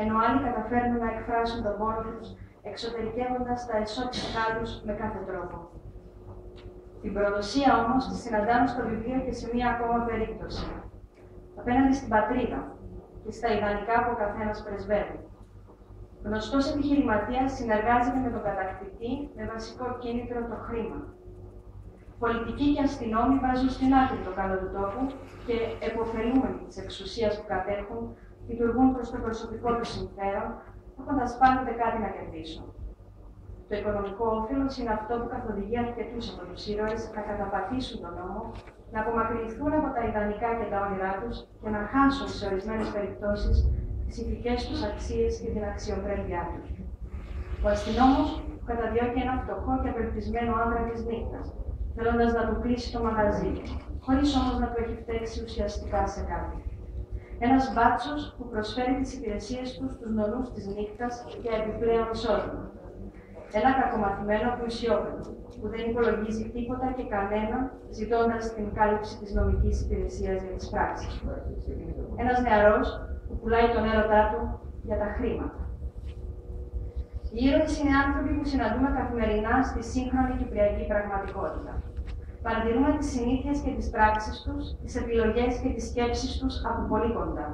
ενώ άλλοι καταφέρνουν να εκφράσουν τον πόνο τους, εξωτερικεύοντας τα εσώτησά τους με κάθε τρόπο. Την προδοσία όμως τη συναντάμε στο βιβλίο και σε μία ακόμα περίπτωση. Απέναντι στην πατρίδα και στα ιδανικά που ο καθένας πρεσβεύει. Γνωστός επιχειρηματίας συνεργάζεται με τον κατακτητή με βασικό κίνητρο το χρήμα. Πολιτικοί και αστυνόμοι βάζουν στην άκρη το καλό του τόπου και επωφελούμενοι της εξουσίας που κατέχουν, λειτουργούν προς το προσωπικό του συμφέρον, έχοντας πάντοτε κάτι να κερδίσουν. Το οικονομικό όφελος είναι αυτό που καθοδηγεί αρκετούς από τους ήρωες να καταπατήσουν τον νόμο, να απομακρυνθούν από τα ιδανικά και τα όνειρά τους και να χάσουν σε ορισμένες περιπτώσεις τις ηθικές τους αξίες και την αξιοπρέπειά τους. Ο αστυνόμος που καταδιώκει ένα φτωχό και απελπισμένο άντρα της νύχτας, θέλοντας να του κλείσει το μαγαζί, χωρίς όμως να του έχει φταίξει ουσιαστικά σε κάτι. Ένας μπάτσος που προσφέρει τις υπηρεσίες του στους νονούς της νύχτας για επιπλέον εισόδημα. Ένα κακομαθημένο πλουσιόπεδο που δεν υπολογίζει τίποτα και κανέναν, ζητώντας την κάλυψη της νομικής υπηρεσίας για τις πράξεις. Ένας νεαρός που πουλάει τον έρωτά του για τα χρήματα. Οι ήρωες είναι άνθρωποι που συναντούμε καθημερινά στη σύγχρονη κυπριακή πραγματικότητα. Παρατηρούμε τις συνήθειες και τις πράξεις τους, τις επιλογές και τις σκέψεις τους από πολύ κοντά.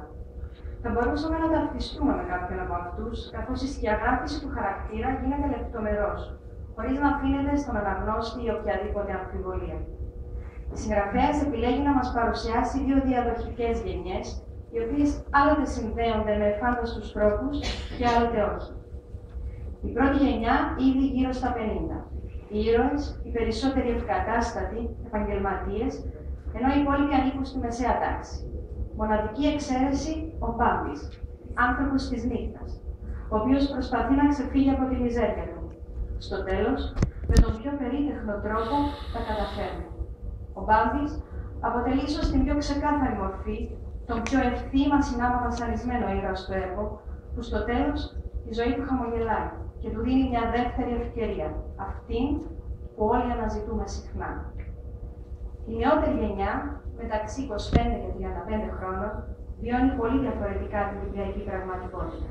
Θα μπορούσαμε να ταυτιστούμε με κάποιον από αυτούς, καθώς η σκιαγράφηση του χαρακτήρα γίνεται λεπτομερώς, χωρίς να αφήνεται στον αναγνώστη ή οποιαδήποτε αμφιβολία. Η συγγραφέας επιλέγει να μας παρουσιάσει δύο διαδοχικές γενιές, οι οποίες άλλοτε συνδέονται με φάνταστους τρόπους και άλλοτε όχι. Η πρώτη γενιά ήδη γύρω στα 50. Οι ήρωες, οι περισσότεροι ευκατάστατοι, επαγγελματίες, ενώ οι υπόλοιποι ανήκουν στη μεσαία τάξη. Μοναδική εξαίρεση, ο Μπάμπης, άνθρωπος της νύχτας, ο οποίος προσπαθεί να ξεφύγει από τη μιζέρια του. Στο τέλος, με τον πιο περίτεχνο τρόπο τα καταφέρνει. Ο Μπάμπης αποτελεί ίσως την πιο ξεκάθαρη μορφή, τον πιο ευθύ μα συνάμα βασανισμένο ήρωα στο έργο, που στο τέλος η ζωή του χαμογελάει και του δίνει μια δεύτερη ευκαιρία, αυτήν που όλοι αναζητούμε συχνά. Η νεότερη γενιά, μεταξύ 25 και 35 χρόνων, βιώνει πολύ διαφορετικά την κυπριακή πραγματικότητα.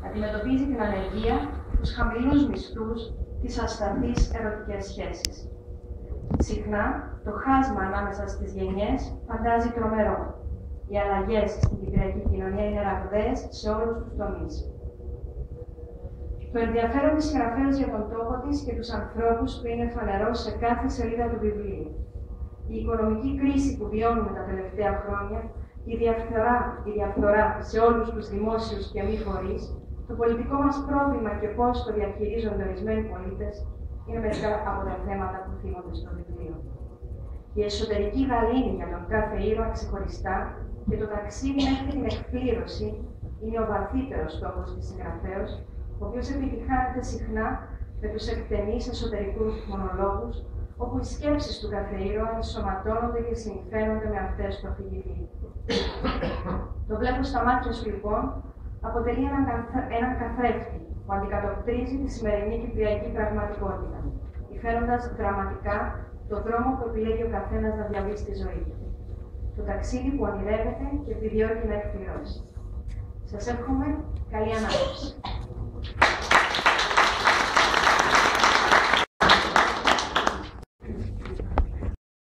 Αντιμετωπίζει την ανεργία, τους χαμηλούς μισθούς, τις ασταθείς ερωτικές σχέσεις. Συχνά, το χάσμα ανάμεσα στις γενιές φαντάζει τρομερό. Οι αλλαγές στην κυπριακή κοινωνία είναι ραγδαίες σε όλους τους τομείς. Το ενδιαφέρον της συγγραφέας για τον τόπο της και τους ανθρώπους που είναι φανερό σε κάθε σελίδα του βιβλίου. Η οικονομική κρίση που βιώνουμε τα τελευταία χρόνια, η διαφθορά σε όλους τους δημόσιους και μη φορείς, το πολιτικό μας πρόβλημα και πώς το διαχειρίζονται ορισμένοι πολίτες, είναι μερικά από τα θέματα που θίγονται στο βιβλίο. Η εσωτερική γαλήνη για τον κάθε ήρωα ξεχωριστά και το ταξίδι μέχρι την εκπλήρωση είναι ο βαθύτερος στόχος της συγγραφέως, ο οποίος επιτυχάνεται συχνά με τους εκτενείς εσωτερικούς μονολόγους, όπου οι σκέψεις του κάθε ήρωα ενσωματώνονται και συμφαίνονται με αυτές του αφηγητή. Το βλέπω στα μάτια σου λοιπόν αποτελεί έναν καθρέφτη που αντικατοπτρίζει τη σημερινή κυπριακή πραγματικότητα, υφαίνοντας δραματικά τον δρόμο που επιλέγει ο καθένας να διαβεί στη ζωή του. Το ταξίδι που ονειρεύεται και επιδιώκει να εκπληρώσει. Σας εύχομαι καλή ανάπτυξη.